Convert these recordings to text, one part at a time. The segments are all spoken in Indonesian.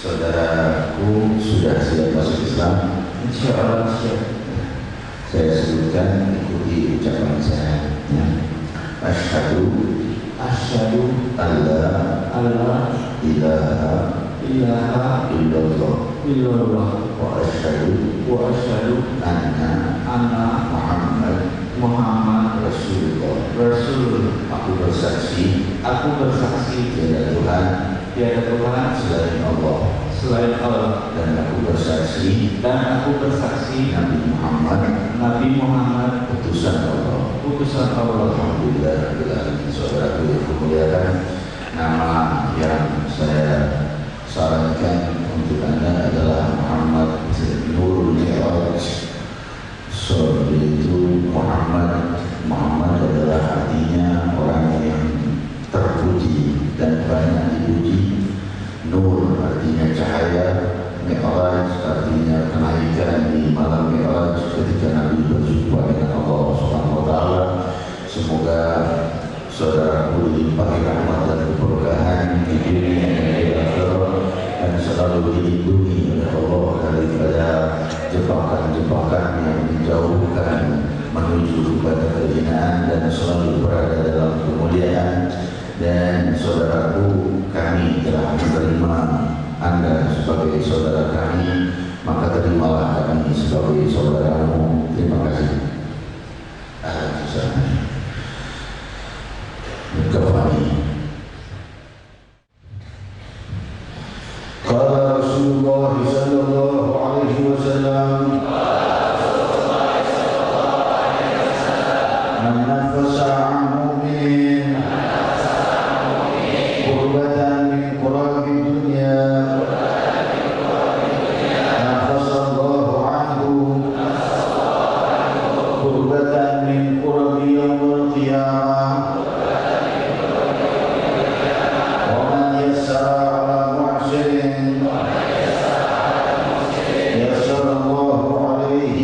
Saudaraku sudah siap masuk Islam? Insya Allah siap. Saya sebutkan, ikuti ucapan saya. Asyhadu alla ilaha illallah wa asyhadu anna Muhammad Rasulullah. Aku bersaksi tiada Tuhan selain Allah, dan aku bersaksi Nabi Muhammad utusan Allah. Alhamdulillah. Saudaraku yang dimuliakan, nama yang saya sarankan untuk Anda adalah Muhammad Nurul Mi'raj. Itu Muhammad adalah artinya orang yang terpuji dan banyak dipuji. Nur artinya cahaya, Mi'raj artinya kenaikan di malam Mi'raj ketika Nabi berjumpa dengan Allah Subhanahu wa taala. Semoga saudaraku dilimpahi rahmat dan keberkahan di dunia dan di akhirat, dan selalu dilindungi oleh Allah daripada jebakan-jebakan yang menjauhkan menuju kepada kehinaan, dan selalu berada dalam kemuliaan. Dan saudaraku, kami telah menerima Anda sebagai saudara kami, maka terimalah kami sebagai saudaramu. Terima kasih. Qala Rasulullah sallallahu alaihi wasallam, man nafasa 'an mu'min qurbatan min qurabi dunya nafasallahu 'anhu qurbatan min qurabi yaumil qiyamah. Wa man yassara 'ala mu'sirin yassarallahu 'alaihi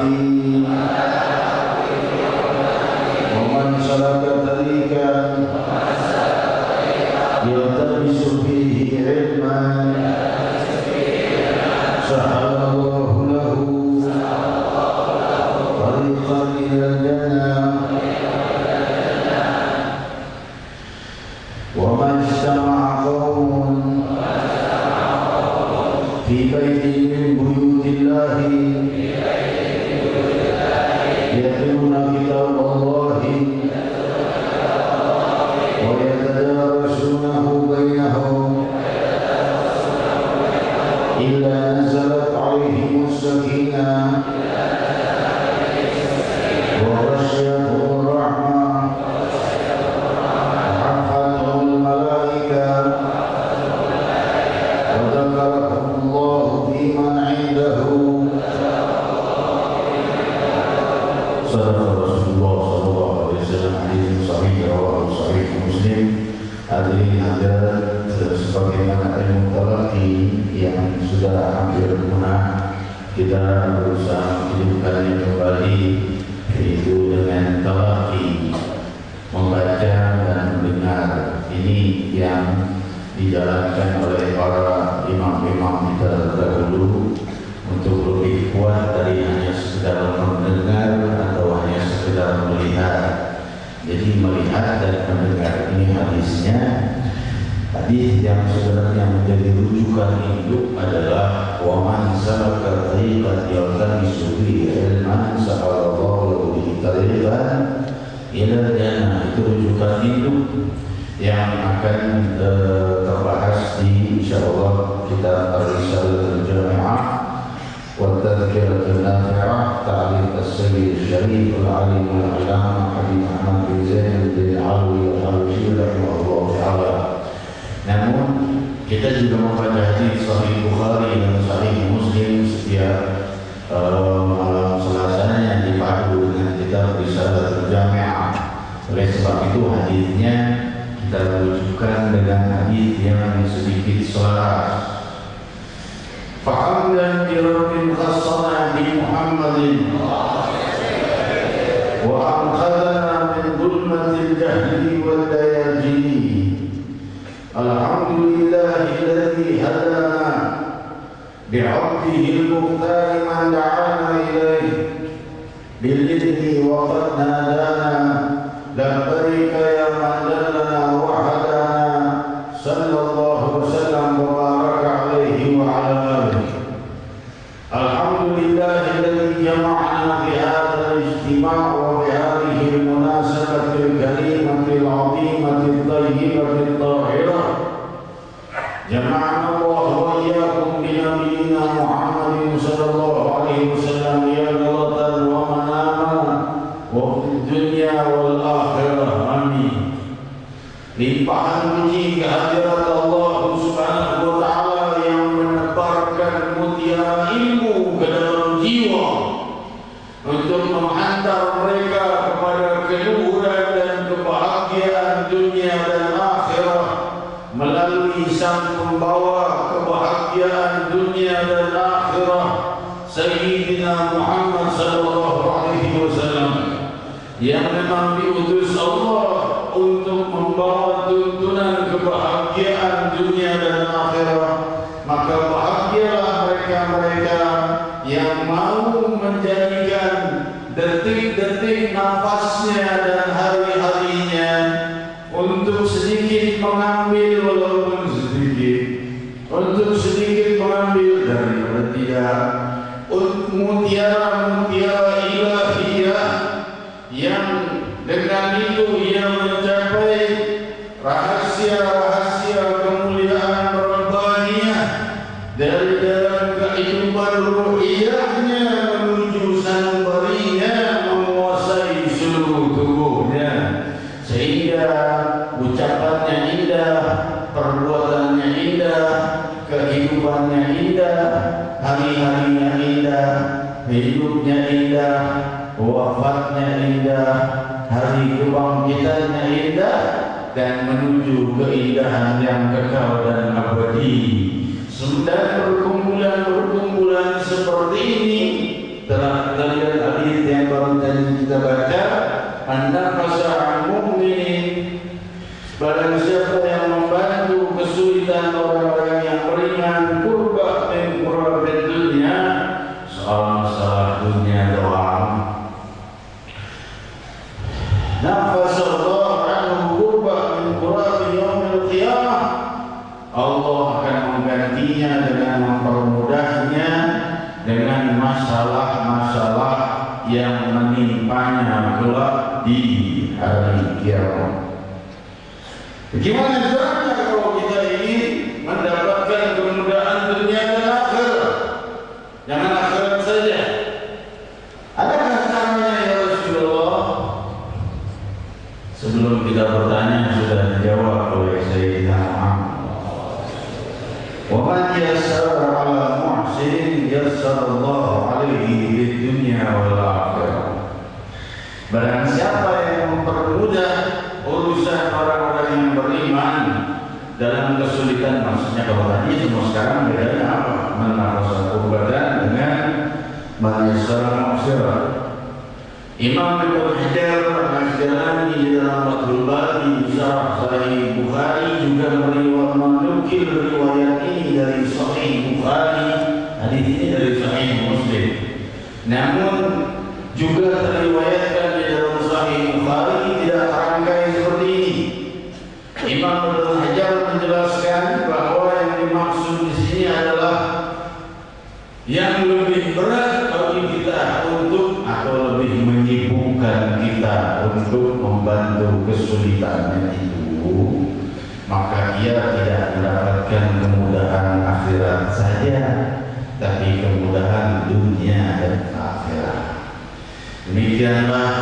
الحديث ومن سلك طريقا يلتمس فيه علما سهل الله له طريقا إلى الجنة وما اجتمع قوم في بيت من بيوت الله يتلون كتاب الله ويتدارسونه بينهم إلا نزلت عليهم السكينة وغشيتهم الرحمة وحفتهم الملائكة وذكرهم الله في من عنده. صدق رسول الله صلى الله عليه وسلم. Hadis sahih riwayat Sahih Muslim. Hadirin hadirat, sebagaimana ilmu talaqi yang sudah hampir punah, kita berusaha menghidupkannya kembali, yaitu dengan talaqi, membaca dan mendengar. Ini yang dijalankan oleh para imam-imam kita terdahulu untuk lebih kuat dari hanya sekedar mendengar atau hanya sekedar melihat. Jadi melihat dan mendengar ini hadisnya, hadis yang sebenarnya menjadi rujukan hidup adalah wa man salaka tariqan yaltamisu fihi ilman sahalallahu lahu bihi tariqan ila jannah. Itu rujukan hidup yang akan terbahas di insyaallah kitab Ar-Risalah Al-Jami'ah wa Tadhkiratul Nafi'ah ta'liq as-Sayyid Syarif al-Alim al-Alama Habib Ahmad bin Zain bin Alwi al-Habsyi rahimahullah ta'ala. Namun kita juga membaca hadis Sahih Bukhari dan Sahih Muslim setiap malam Selasanya yang dipadu dengan kitab Risalah Al-Jami'ah. Oleh sebab itu hadisnya kita rujukan dengan hadis yang sedikit selaras. Fa'amdan birabin khassana bi Muhammadin wa amkhadana min dhulmatil jahli wal dayajini. Alhamdulillahilladzi hadana bi'abdihi al-mukhtar man da'ana ilayhi bil-idni wa qad nadana labbaika ya man dallana wa hadana sallallahu wasallam wa baraka alaihi wa ala alihi. Alhamdulillahilladzi jama'ana fi hadzal ijtima' wa bi hadhihi al-munasabati al-karimati al-'azimati at-tayyibati at-tahirah. Jama'ana Allah wa iyyakum bi nabiyyina Muhammadin sallallahu alaihi wasallam yaqظatan wa manaman wa fid dunya wal akhirah. Amin. Limpahan puji kehadirat Allah Subhanahu wa ta'ala yang menebarkan mutiara ilmu ke dalam jiwa untuk menghantar mereka kepada keluhuran dan kebahagiaan dunia dan akhirah melalui sang pembawa kebahagiaan dunia dan akhirah Sayyidina Muhammad sallallahu alaihi wasallam yang memang diutus Allah untuk membawa tuntunan kebahagiaan dunia dan akhirah. Maka bahagialah mereka-mereka yang mau menjadikan detik-detik nafasnya dan hari-harinya untuk sedikit mengambil walaupun sedikit, untuk sedikit mengambil daripada tidak, mutiara-mutiara ilahiyah yang dengan itu ia mencapai rahasia-rahasia kemuliaan Rabbaniyah dari dalam kehidupan ruhiyahnya menuju sanubarinya menguasai seluruh tubuhnya, sehingga ucapannya indah, perbuatannya indah, kehidupannya indah, hari-harinya indah, hidupnya indah, wafatnya indah, hari kebangkitannya indah, dan menuju keindahan yang kekal dan abadi. Dan perkumpulan-perkumpulan seperti ini telah kita lihat hadis yang baru tadi kita baca, an-nafasa mu'minin, barang siapa yang membantu kesulitan orang-orang yang beriman, kurba min qurabil dunia, soal masalah dunia doang. Nafasallahu anhu kurba min qurabi yaumil qiyamah, Allah akan menggantinya dengan mempermudahnya dengan masalah-masalah yang menimpanya kelak di hari kiamat. Bagaimana caranya kalau kita ingin mendapatkan kemudahan dunia dan akhirat? Jangan akhirat saja. Adakah caranya ya Rasulullah? Sebelum kita bertanya sudah dijawab oleh Sayyidina Muhammad. Wa man yassara 'ala muhsin yassarallahu 'alaihi fid dunya wal akhirah. Barang siapa yang mempermudah urusan orang-orang yang beriman dalam kesulitan, maksudnya kalau tadi semua sekarang bedanya apa? Menafsir kurbatan dengan mayassara muhsira. Imam Ibnu Hajar al-Asqalani di dalam Fathul Bari Syarah Sahih Bukhari juga menukil riwayat ini dari Sahih Bukhari, hadis ini dari Sahih Muslim. Namun juga terriwayatkan di dalam Sahih Bukhari tidak terangkai seperti ini. Imam Ibnu Hajar menjelaskan bahwa yang dimaksud di sini adalah yang lebih berat bagi kita untuk atau lebih menyibukkan kita untuk membantu kesulitannya itu, maka ia tidak mendapatkan kemudahan akhirat saja, tapi kemudahan dunia dan akhirat. Demikianlah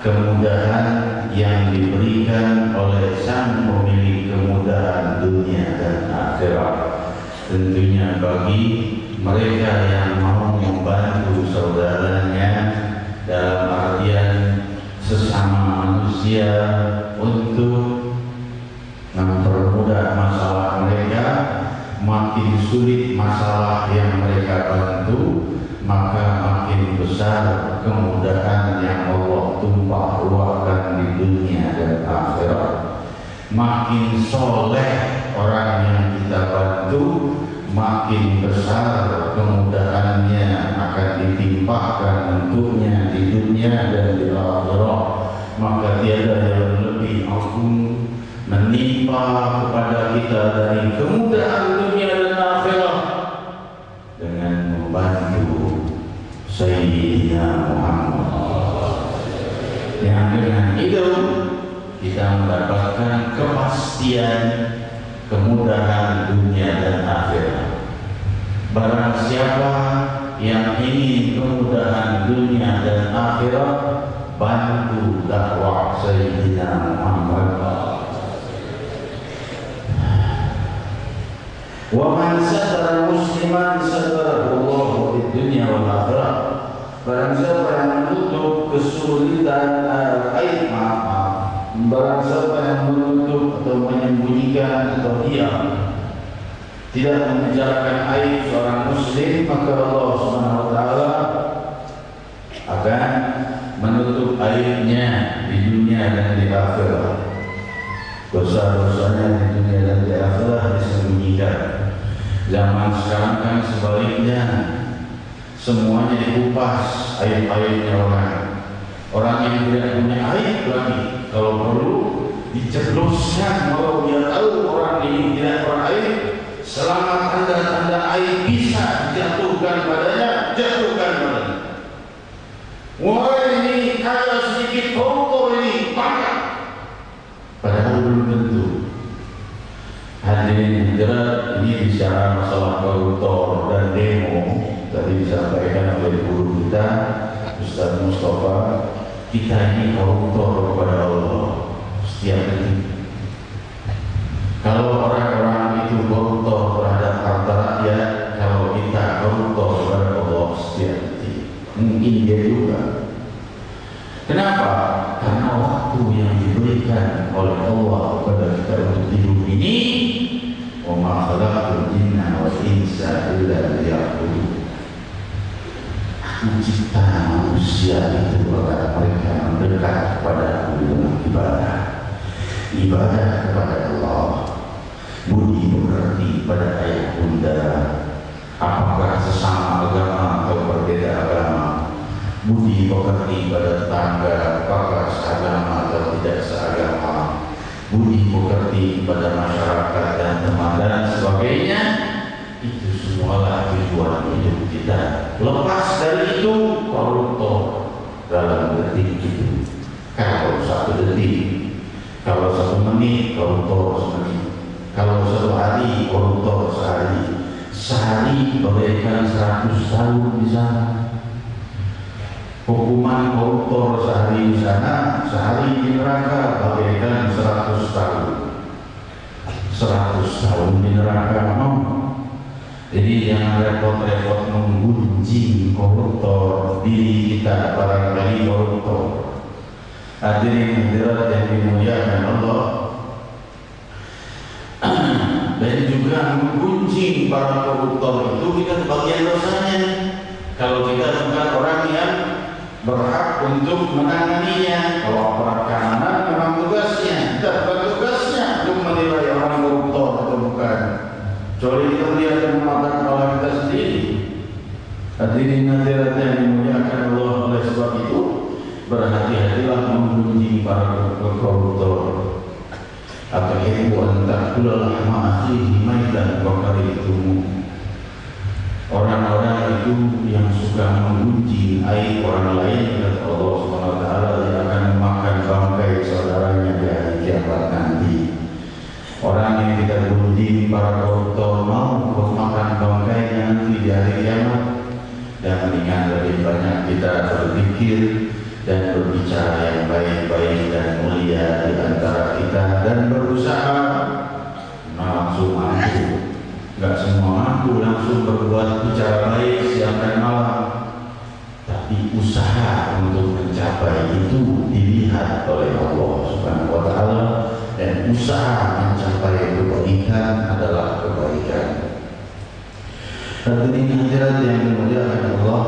kemudahan yang diberikan oleh sang pemilik kemudahan dunia dan akhirat, tentunya bagi mereka yang mau membantu saudaranya dalam artian sesama manusia untuk mempermudah masalah mereka. Makin sulit masalah yang mereka bantu, maka makin besar kemudahan yang Allah tumpah ruahkan di dunia dan akhirat. Makin soleh orang yang kita bantu, makin besar kemudahannya akan ditimpahkan untuknya di dunia dan di akhirat. Maka tiada yang lebih agung menimpa kepada kita dari kemudahan dunia dan akhirat dengan membantu Sayyidina Muhammad. Yang dengan itu kita mendapatkan kepastian kemudahan dunia dan akhirat. Barang siapa yang ingin kemudahan dunia dan akhirat, bantu dakwah Sayyidina Muhammad. Wa man satara musliman satarahu Allah di dunia wal akhirat. Barang siapa yang menutup kesulitan barang siapa yang menutup atau menyembunyikan atau diam, tidak membicarakan aib seorang muslim, maka Allah Subhanahu wa taala akan menutup aibnya di dunia dan di akhirat. Dosa-dosanya di dunia dan di akhirat disembunyikan. Zaman sekarang kan sebaliknya, semuanya dikupas aib-aibnya orang. Orang yang tidak punya aib lagi, kalau perlu dicebloskan, kalau dia tahu orang ini tidak beraib, selama tanda-tanda aib bisa dijatuhkan padanya, jatuhkan padanya. Wah, ini kaya sedikit koruptor ini, banyak. Padahal belum tentu. Hadirin hadirat, ini bicara masalah koruptor dan demo. Tadi disampaikan oleh guru kita, Ustaz Mustafa. Kita ini koruptor kepada Allah setiap detik. Kalau orang-orang itu koruptor terhadap harta rakyat, kalau kita koruptor kepada Allah setiap detik, mungkin dia juga. Kenapa? Karena waktu yang diberikan oleh Allah kepada kita untuk hidup ini, wa ma khalaqtul jinna wal insa illa liya'budun. mencipta manusia itu agar mereka mendekat kepada Aku dengan ibadah. Ibadah kepada Allah. Budi mengerti pada ayah bunda, apakah sesama agama atau berbeda agama. Budi mengerti pada tetangga, apakah seagama atau tidak seagama. Budi mengerti pada masyarakat dan teman dan sebagainya. Itu semualah tujuan hidup kita. Lepas dari itu, koruptor dalam detik itu. Kalau 1 detik, kalau 1 menit, koruptor semenit. Kalau 1 hari, koruptor sehari. Sehari bagaikan 100 tahun di sana. Hukuman koruptor sehari di sana, sehari di neraka bagaikan 100 tahun. 100 tahun di neraka mau. Jadi jangan repot-repot menggunjing koruptor, diri kita barangkali koruptor. Hadirin hadirat yang dimuliakan Allah. Dan juga menggunjing para koruptor itu kita bagian dosanya. Kalau kita bukan orang yang berhak untuk menanganinya. Kalau aparat keamanan memang tugasnya, kita bukan tugasnya untuk menilai orang koruptor atau bukan. Kecuali kita melihat dan memakan kepala kita sendiri. Hadirin hadirat yang dimuliakan Allah, oleh sebab itu berhati-hatilah menggunjing para koruptor. Atau antak kulal ma'akhihi maitan wa karihtumu. Orang-orang itu yang suka menggunjing aib orang lain, kata Allah SWT, dia akan memakan bangkai saudaranya di hari kiamat nanti. Orang yang kita gunjing para koruptor mau makan bangkainya nanti di hari kiamat. Dan mendingan lebih banyak kita berpikir dan berbicara yang baik-baik dan mulia di antara kita dan berusaha langsung mampu. Enggak semua mampu langsung berbuat bicara baik siang dan malam, tapi usaha untuk mencapai itu dilihat oleh Allah Subhanahu wa Ta'ala, dan usaha mencapai kebaikan adalah kebaikan. Hadirin hadirat yang dimuliakan Allah.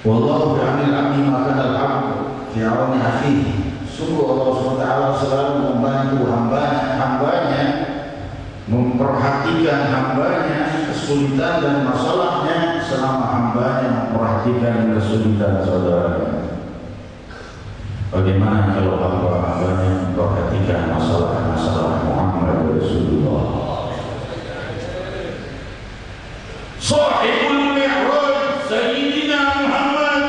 Wallahu bi'amil abdi maka al-abd fi awni akhihi. Sungguh Allah SWT selalu membantu hambanya, memperhatikan hambanya kesulitan dan masalahnya selama hambanya memperhatikan kesulitan saudaranya. Bagaimana kalau hambanya memperhatikan masalah-masalah Muhammad Rasulullah? Sahibul Mi'raj Sayyidina Muhammad.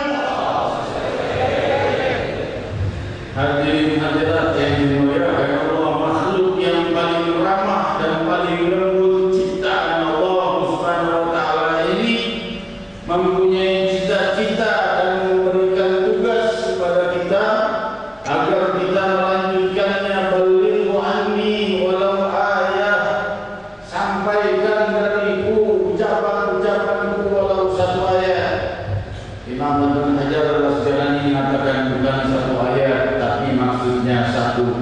Hadirin hadirat yang dimuliakan Allah, makhluk yang paling ramah dan paling lembut ciptaan Allah Subhanahu wa Ta'ala ini mempunyai cita-cita dan memberikan tugas kepada kita agar kita melanjutkannya. Balighu anni walau ayah, sampaikan dariku ucapan-ucapanku walau 1 ayat. Imam Ibnu Hajar Al-Asqalani mengatakan bukan 1 ayat, tapi maksudnya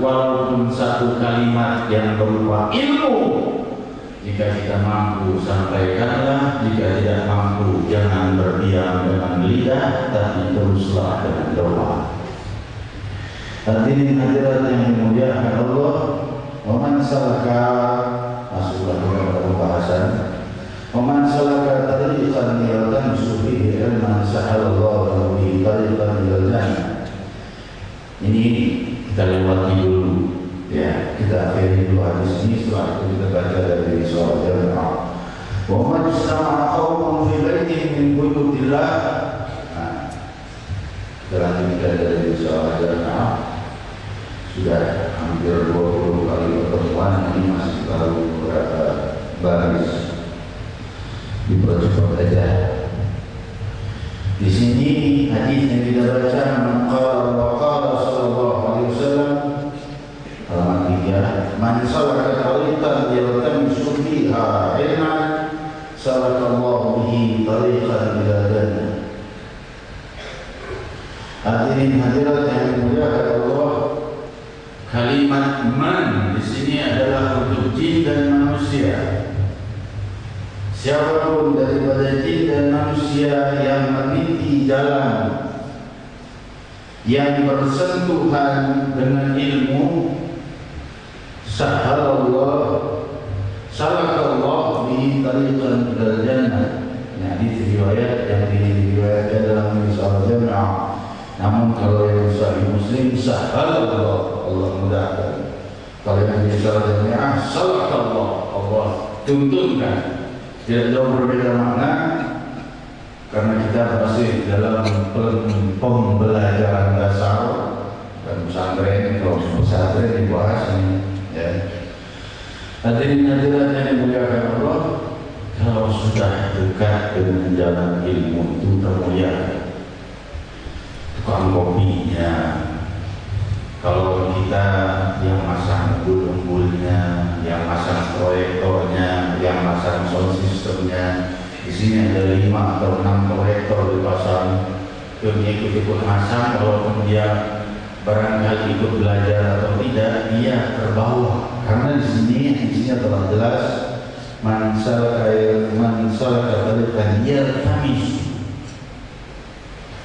walaupun 1 kalimat yang berupa ilmu. Jika kita mampu, sampaikanlah. Jika tidak mampu, jangan berdiam dengan lidah, tapi teruslah dengan doa. Hadirin hadirat yang dimuliakan Allah, wa man salaka, masuklah kepada pembahasan. Wa man salaka tariqan yaltamisu fihi ilman sahalallahu bihi tariqan ilal jannah. Ini kita lewati dulu, ya, kita akhiri dulu hadis ini, setelah itu kita baca dari surah Al-Jannah. Wa man istama'a qaumun fi baitin min buyutillah. Selanjutnya dari surah Al-Jannah, sudah hampir 20 kali pertemuan, ini masih baru beberapa baris dipercepat saja. Di sini hadis yang kita baca, qala sallallahu alaihi wasallam, halaman 3, man salaka tariqan yaltamisu fiha ilman salakallahu bihi tariqan ila jannah. Hadirin hadirat yang dimuliakan Allah, kalimat man di sini adalah untuk jin dan manusia. siapapun daripada jin dan manusia yang meniti jalan yang bersentuhan dengan ilmu, salakallah bihi tariqan ilal jannah. Nah, ini riwayat yang diriwayatkan dalam Risal Jami'ah. Namun kalau yang Sahih Muslim, sahalallah, Allah mudahkan. Kalau yang Risal Jami'ah, salakallah, Allah tuntunkan. Tidak jauh berbeda makna, karena kita masih dalam pembelajaran dasar dan pesantren. Kalau pesantren dibahas ini, ya. Hadirin-hadirat yang dimuliakan Allah, kalau sudah dekat dengan jalan ilmu itu termulia. Tukang kopinya, kalau kita yang masang umbul-umbulnya, yang masang proyektornya, yang masang sound systemnya, di sini ada 5 atau 6 proyektor dipasang, ikut masang, walaupun dia barangkali ikut belajar atau tidak, dia terbawa. Karena di sini telah jelas mansal tariqan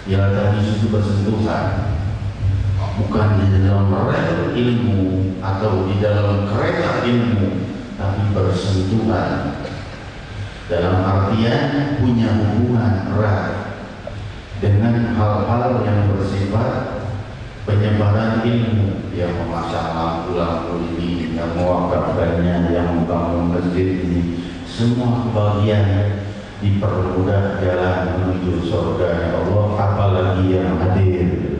yaltamis itu bersentuhan, bukan di dalam rel ilmu atau di dalam kereta ilmu, tapi bersentuhan dalam artian punya hubungan erat dengan hal-hal yang bersifat penyebaran ilmu, yang memasang lampu-lampu ini, yang mewakafkannya, yang membangun masjid ini, semua kebahagiaan dipermudah jalan menuju surga Allah. Apalagi yang hadir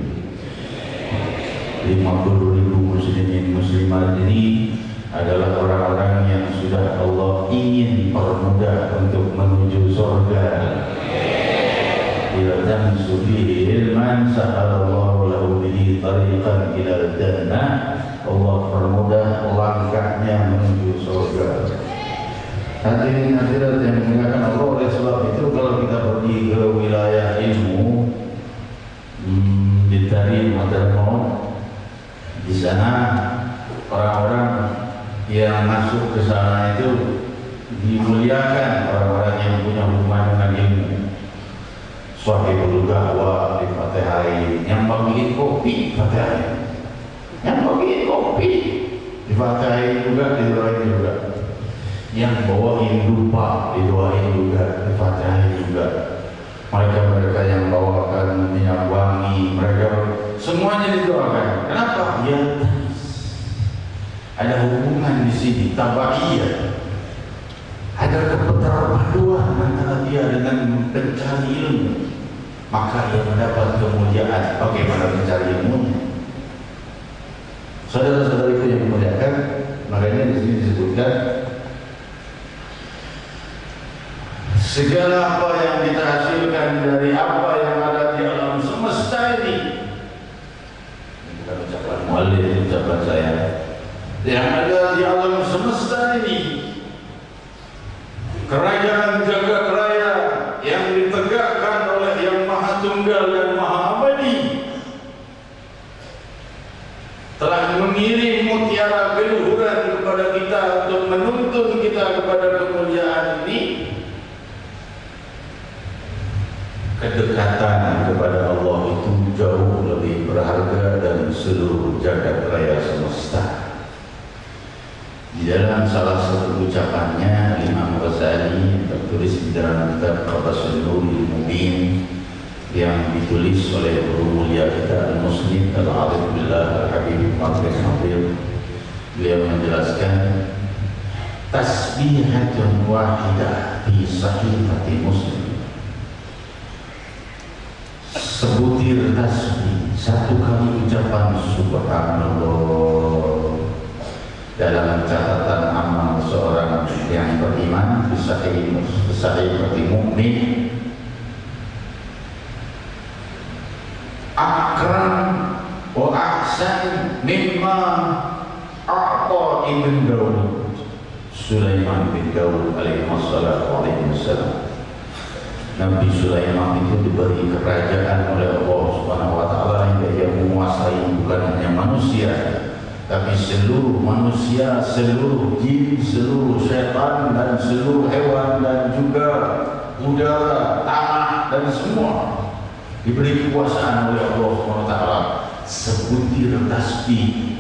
50.000 muslimin muslimat ini adalah orang-orang yang sudah Allah ingin permudah untuk menuju surga. Ila tamsu bihi ilman sahalallahu lahu bihi tariqan ilal jannah. Allah permudah langkahnya menuju surga. Hadirin hadirat yang dimuliakan Allah, oleh sebab itu kalau kita pergi ke wilayah ilmu, di Tarim atau di sana orang-orang yang masuk ke sana itu dimuliakan, orang-orang yang punya hubungan dengan ilmu. Sahibul Gahwa di Fatihai, yang bikin kopi Fatihai, yang bikin kopi di Fatihai juga, didoain juga, yang bawain dupa didoain juga, di Fatihai juga. Mereka yang bawakan minyak wangi, mereka semuanya didoakan. Kenapa? Ya, ada hubungan di sini, tabaiyah. Ada keterpaduan antara dia dengan pencari ilmu, maka ia mendapat kemuliaan. Bagaimana mencari ilmunya? Saudara-saudariku yang dimuliakan, makanya di sini disebutkan segala apa yang kita hasilkan dari apa yang ada di alam semesta ini. Bukan ucapan muallif, ucapan saya. Yang ada di alam semesta ini, kerajaan jagat raya yang ditegakkan oleh Yang Maha Tunggal dan Maha Abadi, telah mengirim mutiara keluhuran kepada kita untuk menuntun kita kepada kemuliaan ini. Kedekatan kepada Allah itu jauh lebih berharga dari seluruh jagat raya semesta. Di dalam salah satu ucapannya, Imam Ghazali tertulis di dalam kitab Qabasul Nuril Mubin yang ditulis oleh guru mulia kita Al-Muslim Al-Arif Billah Al-Habib Martin Habib. Beliau menjelaskan, tasbihatun wahidah fi sahifati Muslim, sebutir tasbih, satu kali ucapan subhanallah dalam catatan amal seorang yang beriman, bisa seperti mukmin, akram wa ahsan mimma a'ta ibn Daud, Sulaiman bin Daud alaihi wassalam. Nabi Sulaiman itu diberi kerajaan oleh Allah Subhanahu wa taala hingga ia menguasai bukan hanya manusia, tapi seluruh manusia, seluruh jin, seluruh syaitan dan seluruh hewan dan juga udara, tanah dan semua diberi kekuasaan oleh Allah SWT. Sebutir tasbih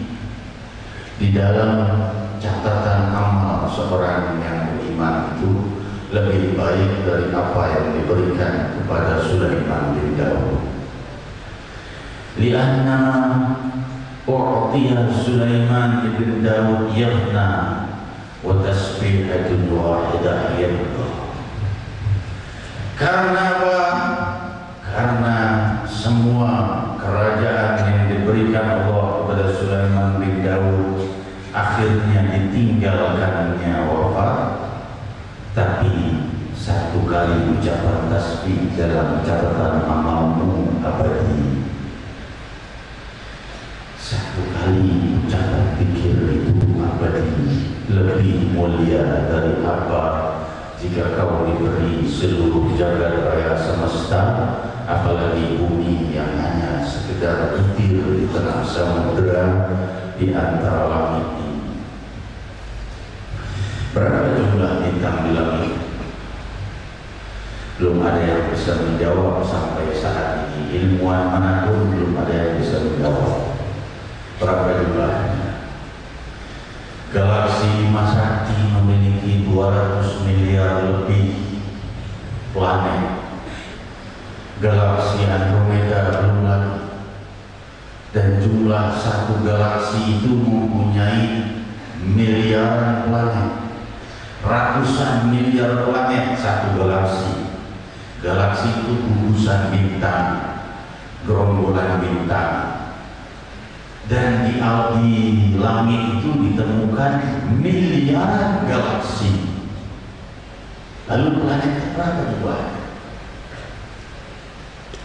di dalam catatan amal seorang yang beriman itu lebih baik dari apa yang diberikan kepada Sulaiman bin Daud. Lianna u'tiya Sulaiman bin Daud yahna wa tasbihatun wahidah yabqa. Karena apa? Karena semua kerajaan yang diberikan Allah kepada Sulaiman bin Daud akhirnya ditinggalkannya wafat, tapi satu kali ucapan tasbih dalam catatan amalmu abadi. Satu kali ucapan pikir itu abadi, lebih mulia dari apa jika kau diberi seluruh jagat raya semesta, apalagi bumi yang hanya sekedar butir di tengah samudera di antara langit ini. Berapa jumlah bintang di langit? Belum ada yang bisa menjawab sampai saat ini. Ilmuwan manapun belum ada yang bisa menjawab berapa jumlahnya. Galaksi Bima Sakti memiliki 200 miliar lebih planet. Galaksi Andromeda belum lagi. Dan jumlah satu galaksi itu mempunyai miliaran planet, ratusan miliar planet satu galaksi. Galaksi itu gugusan bintang, gerombolan bintang. Dan di langit itu ditemukan miliaran galaksi. Lalu planet berapa jumlahnya?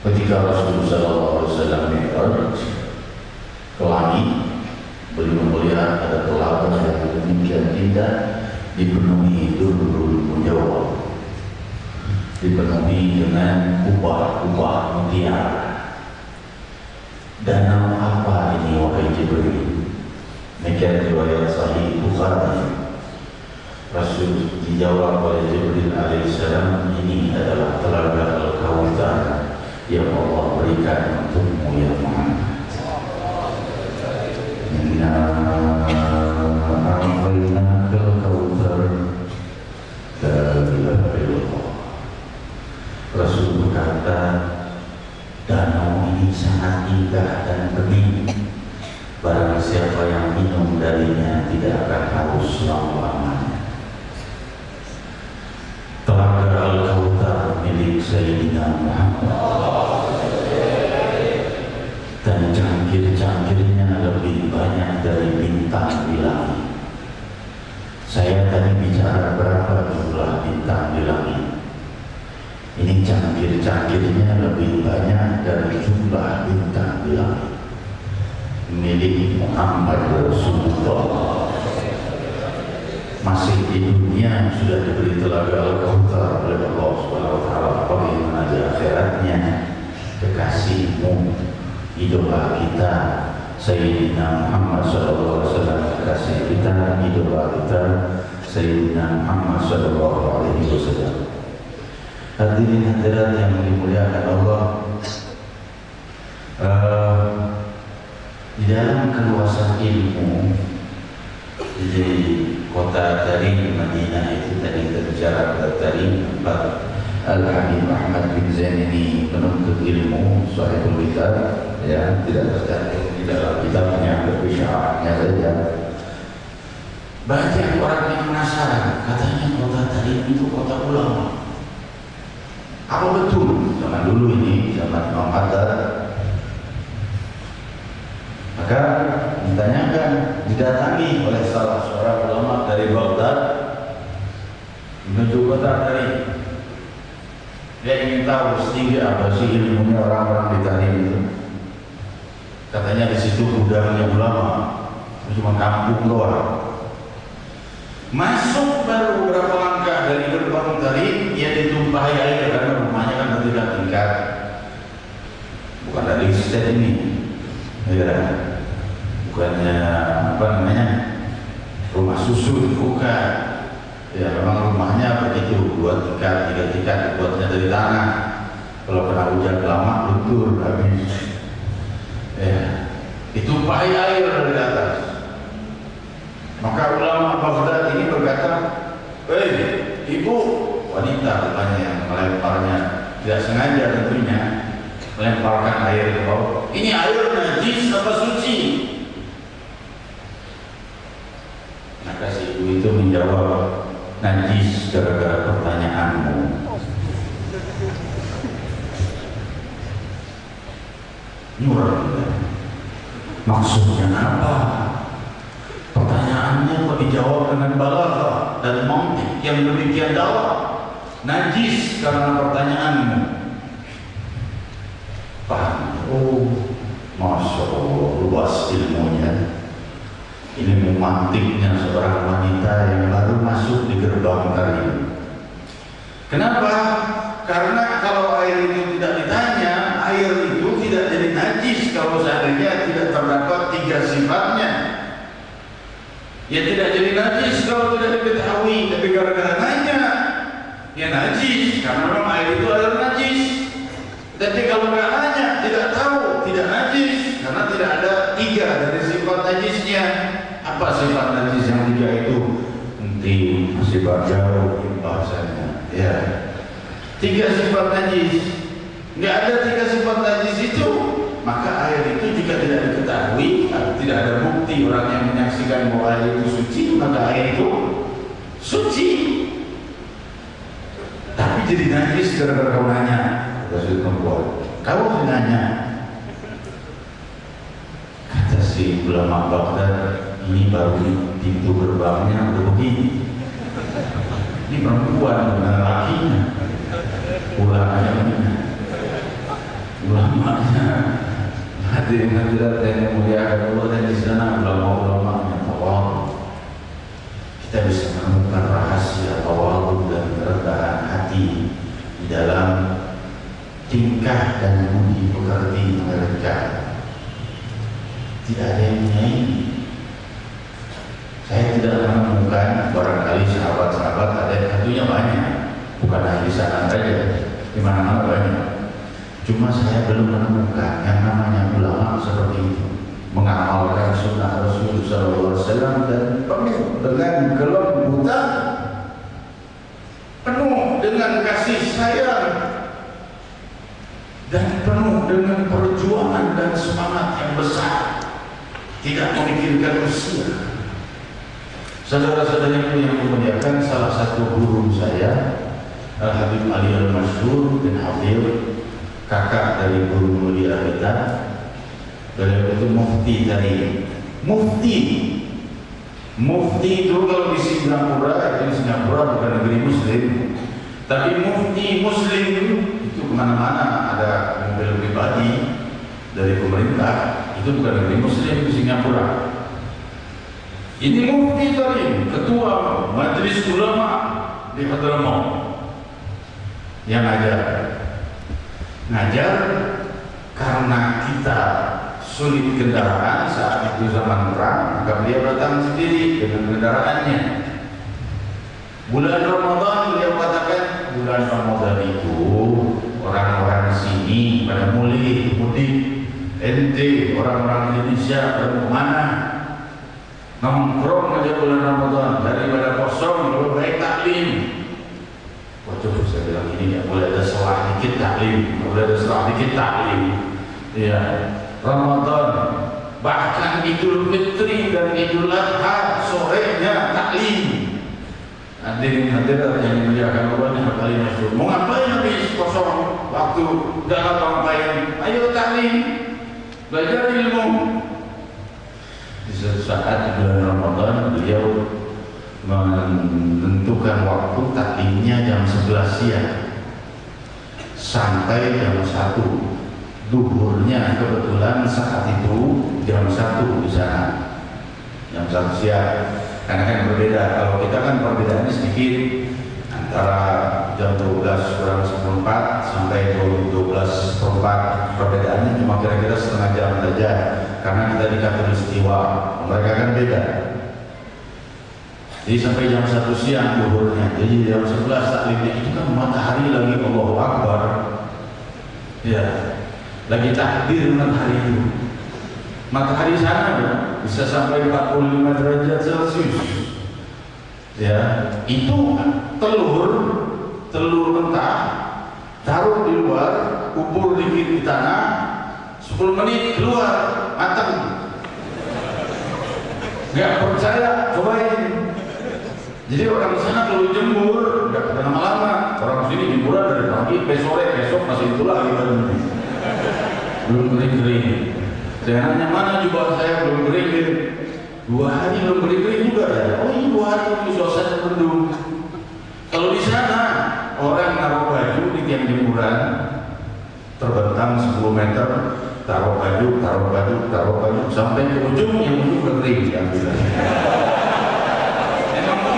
Ketika Rasulullah SAW Mi'raj ke langit, beliau melihat ada telaga yang demikian indah, dipenuhi durul mujawwab, dipenuhi dengan kubah-kubah mutiara. Danau apa ini wahai Jibril? Demikian riwayat Sahih Bukhari. Rasul dijawab oleh Jibril alaihissalam, ini adalah telaga Al-Kautsar yang Allah berikan untukmu ya Muhammad. Inna a'tainaka al-Kautsar la ilaha illallah. Rasul berkata, danau ini sangat indah dan bening. Barang siapa yang minum darinya tidak akan haus selama-lamanya. Telaga Al-Kautsar milik Sayyidina Muhammad, dan cangkir-cangkirnya lebih banyak dari bintang di langit. Saya tadi bicara berapa jumlah bintang di langit. Ini cangkir-cangkirnya lebih banyak dari jumlah bintang di langit. Milik Muhammad Rasulullah. Masih di dunia sudah diberi telaga Al-Kautsar oleh Allah SWT. Bagaimana di akhiratnya kekasihmu, idola kita Sayyidina Muhammad SAW, kekasih kita, idola kita Sayyidina Muhammad SAW. Hadirin hadirat yang dimuliakan Allah, di dalam keluasan ilmu di kota Tarim Madinah itu tadi kita bicara pada Tarim, tempat Al-Habib Ahmad bin Zain ini menuntut ilmu sahibul kitab, ya, tidak tercantum di dalam kitabnya, tapi syaratnya saja. Banyak orang yang penasaran, katanya kota Tarim itu kota ulama. Apa betul? Zaman dulu ini, zaman Imam Haddad. Maka ditanyakan, didatangi oleh salah seorang ulama dari Baghdad menuju kota Tarim. Dia ingin tahu setinggi apa sih ilmunya orang-orang di Tarim itu. Katanya di situ gudangnya ulama, cuma kampung doang. Masuk baru beberapa langkah dari gerbang Tarim, ia ditumpahi air karena rumahnya kan bertingkat-tingkat. Bukan dari estate ini, ya. bukannya apa namanya rumah susun, bukan. Ya memang rumahnya begitu, 2 tingkat, 3 tingkat, dibuatnya dari tanah. Kalau kena hujan lama luntur habis. Ya, itu bahaya air dari atas. Maka ulama Baghdad ini berkata, ibu, wanita rupanya yang melemparnya, tidak sengaja tentunya melemparkan air ke bawah. Ini air najis apa suci? Maka si ibu itu menjawab, najis gara-gara pertanyaanmu. Nyurang. Maksudnya apa? Pertanyaannya kok dijawab dengan balaghah dan mantik yang demikian dalam. Najis karena pertanyaanmu. Paham? Oh, Masya Allah, luas ilmunya. Ini memantiknya seorang wanita yang baru masuk di gerbang tadi. Kenapa? Karena kalau air itu tidak ditanya, air itu tidak jadi najis kalau seandainya tidak terdapat 3 sifatnya. Ya tidak jadi najis kalau tidak diketahui, tapi gara-gara nanya, ya najis karena memang air itu air najis. Tapi kalau nggak nanya, tidak tahu, tidak najis karena tidak ada 3 dari sifat najisnya. Apa sifat najis yang 3 itu? Nanti sifat jauh bahasanya. Ya, 3 sifat najis. Nggak ada 3 sifat najis itu, maka air itu jika tidak diketahui, tidak ada bukti orang yang menyaksikan bahwa air itu suci, maka air itu suci. Tapi jadi najis gara-gara kau nanya. Rasul membuat kau nanya. Kata si ulama Baghdad, ini baru pintu gerbangnya udah begini. Ini perempuan bukan lakinya. Ulamanya mana? Ulamanya hadirin hadirat yang muliakan Allah, dan di sana ulama-ulama yang tawadhu. Kita bisa menemukan rahasia tawadhu dan kerendahan hati di dalam tingkah dan budi pekerti mereka. Tidak ada yang menyaingi. Saya tidak menemukan, barangkali sahabat-sahabat ada yang tentunya banyak, bukan hanya di sana saja, di mana-mana banyak. Cuma saya belum menemukan yang namanya ulama seperti itu, mengamalkan sunnah Rasul Sallallahu Alaihi Wasallam dan penuh dengan kelembutan, penuh dengan kasih sayang, dan penuh dengan perjuangan dan semangat yang besar, tidak memikirkan usia. Saudara-saudara yang memuliakan, salah satu guru saya, Al-Habib Ali Al-Masyhur bin Hafidh, kakak dari guru mulia kita, beliau itu mufti dari mufti itu kalau di Singapura, itu Singapura bukan negeri Muslim, tapi mufti Muslim itu kemana-mana ada mobil pribadi dari pemerintah, itu bukan negeri Muslim di Singapura. Ini mufti tadi, ketua majelis ulama di Hadramaut yang ngajar karena kita sulit kendaraan saat itu zaman perang, maka beliau datang sendiri dengan kendaraannya. Bulan Ramadan beliau katakan, bulan Ramadan itu orang-orang sini pada mudik, ente orang-orang Indonesia pada mana? Nongkrong aja bulan Ramadan, daripada kosong lebih baik taklim. Waduh, saya bilang ini nggak boleh ada selah dikit taklim, nggak boleh ada selah dikit taklim. Ya, Ramadan, bahkan Idul Fitri dan Idul Adha sorenya taklim. Hadirin hadirat yang dimuliakan Allah, yang kali masyhur. Mau ngapain habis kosong waktu? Nggak ngapain? Ayo taklim, belajar ilmu. Di suatu saat di bulan Ramadan beliau menentukan waktu taklimnya jam 11 siang sampai jam 1 duhurnya, kebetulan saat itu jam 1 di sana, jam 1 siang. Karena kan berbeda, kalau kita kan perbedaannya sedikit antara jam 12 kurang 14 sampai 12 seperempat, perbedaannya cuma kira-kira setengah jam saja. karena kita di Khatulistiwa, mereka kan beda. Jadi sampai jam 1 siang zuhurnya, jadi jam 11 taklimnya itu kan matahari lagi Allahu Akbar, ya, lagi takbir matahari itu. Matahari sana bisa sampai 45 derajat Celcius, ya. Itu telur mentah, taruh di luar, kubur dikit di tanah, 10 menit keluar matang. Nggak percaya, cobain. Jadi orang sana kalau jemur nggak pernah lama. Orang sini jemuran dari pagi sampai sore, besok masih itu lagi badannya. Belum kering-kering. Saya nanya mana jubah saya belum kering-kering. 2 hari belum kering-kering juga ya. Oh ini 2 hari itu suasana mendung. Kalau di sana orang naruh baju di tiang jemuran terbentang 10 meter, taruh baju sampai ke ujung, yang ujung udah kering diambil.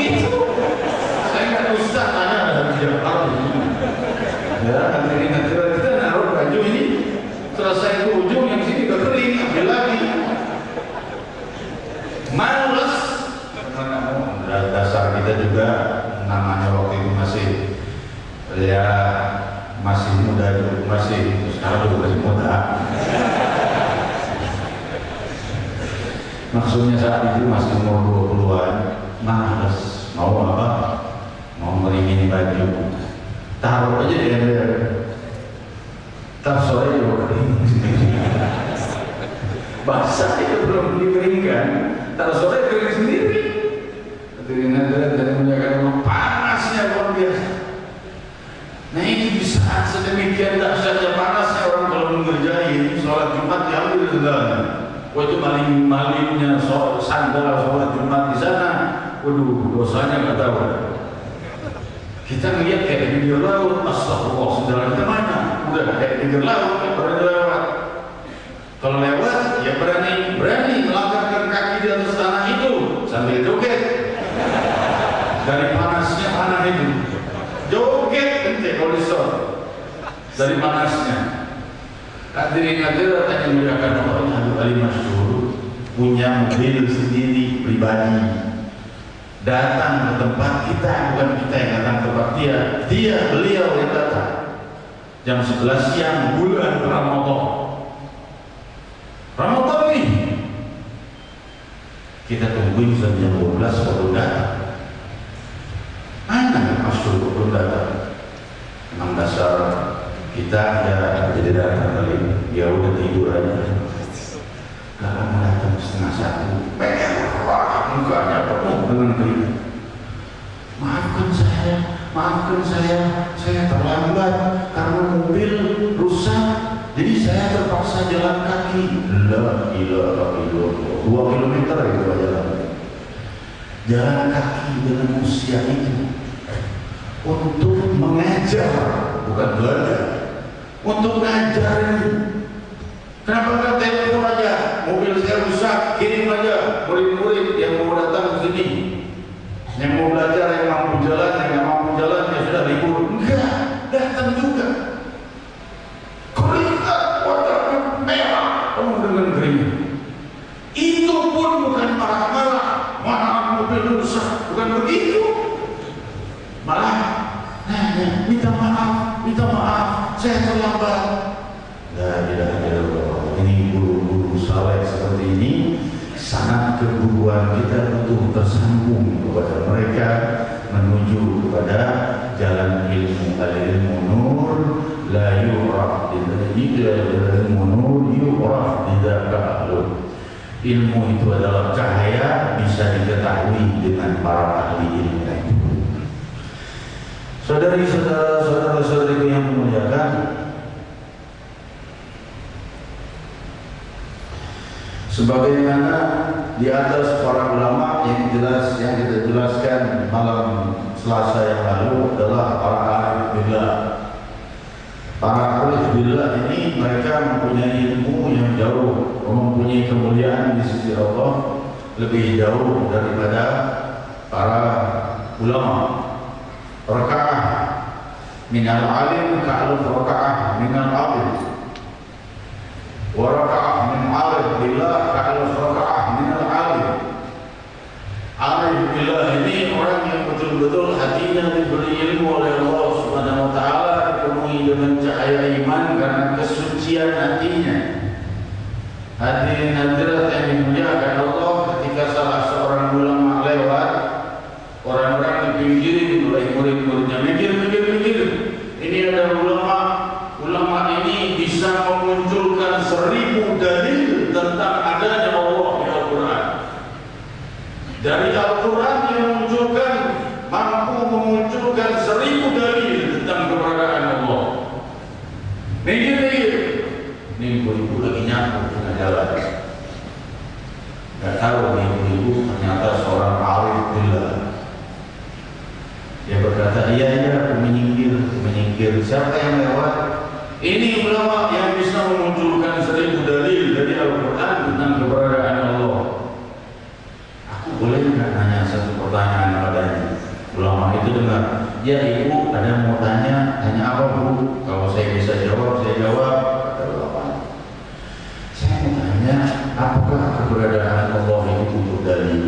Itu saya nggak usah tanya dari Jakarta, ya nanti kita naruh baju ini selesai ke ujung, yang sini udah kering, ambil lagi. Males, dasar kita juga namanya waktu itu masih muda, sekarang masih muda. Maksudnya saat itu masih umur 20-an, males. Mau apa? Mau meringin baju, taruh aja di ember, tar sore juga kering. Basah itu belum dikeringkan, tar sore kering sendiri. Dari menjaga panasnya luar biasa. Nah ini di saat sedemikian dahsyatnya panasnya, orang kalau mengerjain sholat Jumat diambil sendalnya. Wah itu malingnya sandal sholat Jumat di sana. Waduh, dosanya nggak tahu. Kita ngeliat kayak di pinggir laut, astagfirullah, sendal kita mana? Udah kayak di pinggir laut, yang berani lewat. Kalau lewat, ya berani melangkahkan kaki di atas tanah itu sambil joget. Dari panasnya tanah itu, joget ente kalau disor. Dari panasnya. Hadirin tanya muliakan Allah, Habib Ali Masyhur punya mobil sendiri pribadi. Datang ke tempat kita, bukan kita yang datang ke tempat beliau yang datang. Jam 11 siang bulan Ramadan ini. Kita tungguin sampai jam 12 baru datang. Mana Masyhur belum datang? Memang dasar kita ya jadi datang kali, dia udah tidur aja. Kalau datang 1:30, merah mukanya penuh dengan keringat. Maafkan saya terlambat karena mobil rusak, jadi saya terpaksa jalan kaki. La ilaha illallah, 2 kilometer itu jalan kaki dengan usia itu untuk mengajar, bukan belajar, untuk ngajarin. Kenapa nggak telepon aja? Mobil saya rusak, kirim aja murid-murid yang mau datang ke sini, yang mau belajar, yang mampu jalan, yang nggak mampu jalan ya sudah libur. Enggak, datang juga. Keringat, wajahnya merah, penuh dengan keringat. Itu pun bukan marah-marah, maaf mobil rusak, bukan begitu. Malah nanya, minta maaf, saya terlambat. La ilaha illallah. Ini guru-guru saleh seperti ini, sangat keguruan kita untuk tersambung kepada mereka menuju kepada jalan ilmu. Al-ilmu nur la yu'raf ilmu nur yu'raf bidzaka ahlun. Ilmu itu adalah cahaya, bisa diketahui dengan para ahli ilmu. Saudari-saudariku yang memuliakan, sebagaimana di atas para ulama yang kita jelaskan malam Selasa yang lalu adalah para arif billah. Para arif billah ini mereka mempunyai ilmu yang jauh, mempunyai kemuliaan di sisi Allah lebih jauh daripada para ulama. Raka'ah minal alim ka'aluf raka'ah minal abid, wa raka'ah min arif billah ka'ala raka'ah minal alim. Arif billah ini orang yang betul-betul hatinya diberi ilmu oleh Allah Subhanahu wa taala, dipenuhi dengan cahaya iman karena kesucian hatinya. Hadirin hadirat yang dimuliakan Allah, ketika salah seorang ulama lewat, orang-orang dipinggirin oleh murid-muridnya, mikir. Ini ada ulama ini bisa memunculkan 1000 dalil tentang adanya Allah di Al-Quran. Dari Al-Quran yang mampu memunculkan 1000 dalil tentang keberadaan Allah. Mikir. Ini ibu-ibu lagi nyapu tengah jalan. Gak tahu ibu-ibu ternyata seorang arif billah. Dia berkata, iya aku menyingkir. Siapa yang lewat? Ini ulama yang bisa memunculkan 1000 dalil dari Al-Quran tentang keberadaan Allah. Aku boleh nggak nanya satu pertanyaan padanya? Ulama itu dengar, ya ibu ada mau tanya apa bu? Kalau saya bisa jawab, saya jawab. Kata ulama, saya mau tanya, apakah keberadaan Allah itu butuh dalil?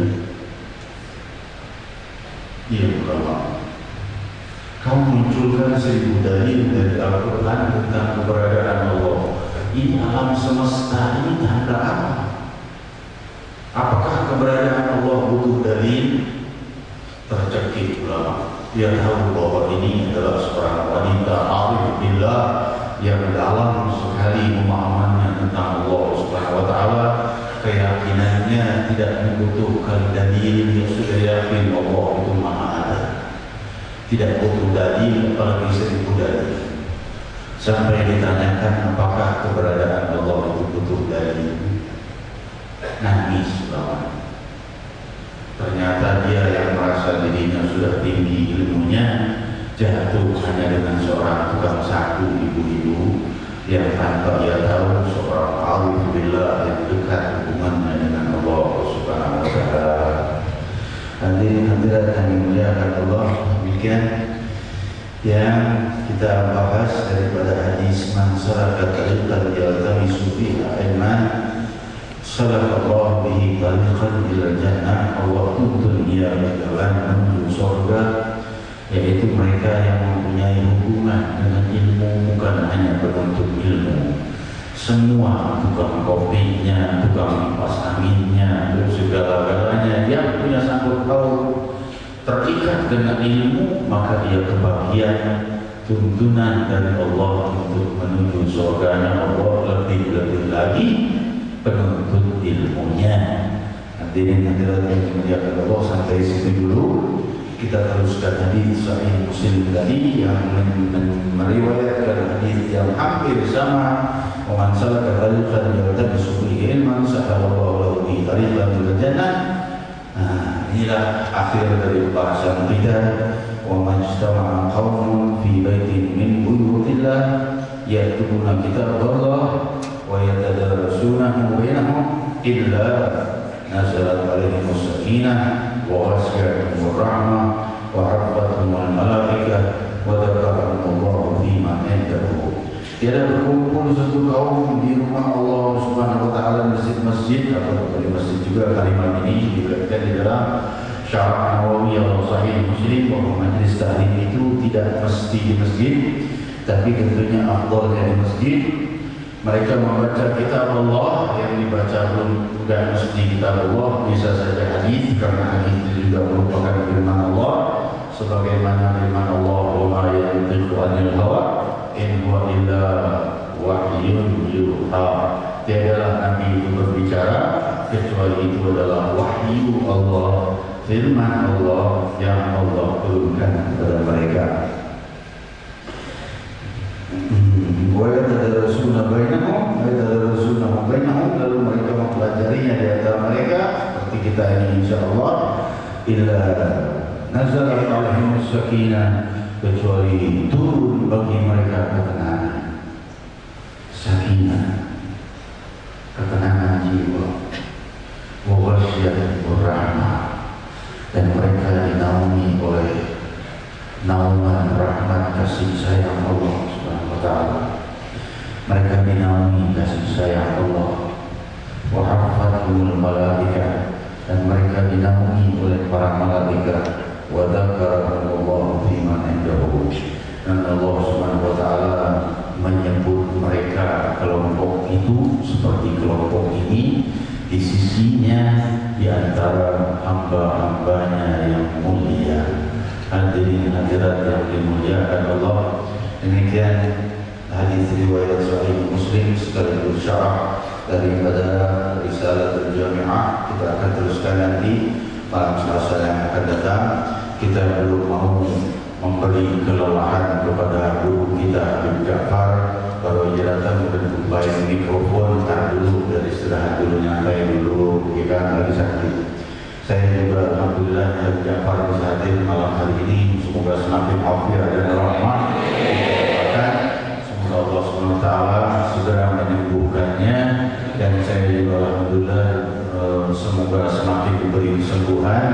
Iya ulama. Kamu munculkan 1000 dalil dari Al-Quran tentang keberadaan Allah. Ini alam semesta ini tanda apa? Apakah keberadaan Allah butuh dalil? Tercekik ulama. Dia tahu bahwa ini adalah seorang wanita arif billah yang dalam sekali pemahamannya tentang Allah Subhanahu wa taala. Keyakinannya tidak membutuhkan dalil, dia sudah yakin Allah itu Maha Ada. Tidak butuh dalil, apalagi 1000 dalil. Sampai ditanyakan apakah keberadaan Allah itu butuh dalil, nangis ulama. Ternyata dia yang merasa dirinya sudah tinggi ilmunya jatuh hanya dengan seorang tukang sapu ibu-ibu yang tanpa dia tahu seorang arif billah yang dekat hubungannya dengan Allah Subhanahu wa taala. Hadirin hadirat yang dimuliakan Allah, demikian yang kita bahas daripada hadis man salaka tariqan yaltamisu fiha ilman sallallahu bihi tariqan ila jannah. Allah tuntun dia jalan menuju surga, yaitu mereka yang mempunyai hubungan dengan ilmu, bukan hanya penuntut ilmu. Semua tukang kopinya, tukang kipas anginnya, dan segala-galanya yang punya sangkut paut terikat dengan ilmu, maka dia kebahagiaan tuntunan dari Allah untuk menuju surganya Allah. Lebih-lebih lagi penuntut ilmunya. Hadirin hadirat yang dimuliakan Allah, sampai situ dulu. Kita teruskan hadis Sahih Muslim tadi yang meriwayatkan hadis yang hampir sama. Wa man salaka tariqan yaltamisu fihi ilman sahalallahu lahu bihi tariqan ila jannah. Inilah akhir dari bahasan kita. Wa man ijtama'a qaumun fi baitin min buyutillah yatluna kitaballah wa yatadarasunahu bainahum illa nazalat alaihim sakinah wa ghashiyatuhum rahmah wa hafathum al-malaikah wa dzakarahum Allah fi man indahu. Tiada berkumpul satu kaum di rumah Allah Subhanahu wa taala, masjid atau di masjid juga. Kalimat ini dikatakan di dalam Syarah Nawawi atau Sahih Muslim bahwa majlis taklim itu tidak mesti di masjid, tapi tentunya afdalnya di masjid. Mereka membaca kitab Allah, yang dibaca pun bukan mesti kitab Allah, bisa saja hadis, karena hadis itu juga merupakan firman Allah, sebagaimana firman Allah, wa ma yantiqu 'anil hawa in huwa illa wahyun yuha. Tiadalah Nabi itu berbicara kecuali itu adalah wahyu Allah, firman Allah yang Allah turunkan kepada mereka. Wa yatadarasuna bainahum, lalu mereka mempelajarinya di antara mereka seperti kita ini insyaallah. Illa nazalat alaihim sakinah, kecuali turun bagi mereka ketenangan, sakinah, ketenangan jiwa, wa ghashiyatuhum rahmah, dan mereka dinaungi oleh naungan rahmat kasih sayang Allah Subhanahu wa taala. Mereka dinaungi kasih sayang Allah. hafathumul malaika, dan mereka dinaungi oleh para malaikat. Wa dzakarahumullahu fi man indahu, dan Allah Subhanahu wa taala menyebut mereka kelompok itu seperti kelompok ini di sisinya di antara hamba-hambanya yang mulia. Hadirin hadirat yang dimuliakan Allah, demikian hadis riwayat Sahih Muslim sekaligus syarah daripada Risalah Al-Jami'ah. Kita akan teruskan nanti malam Selasa yang akan datang. Kita belum mau memberi kelelahan kepada guru kita Habib Ja'far. Kalau dia datang bermain mikrofon, tak dulu, dari istirahat dulu, nyantai dulu, kita lagi sakit. Saya juga alhamdulillah Habib Ja'far bisa hadir malam hari ini. Semoga semakin afiat dan rahmat. Semoga Allah SWT segera menyembuhkannya, dan saya juga alhamdulillah semoga semakin diberi kesembuhan.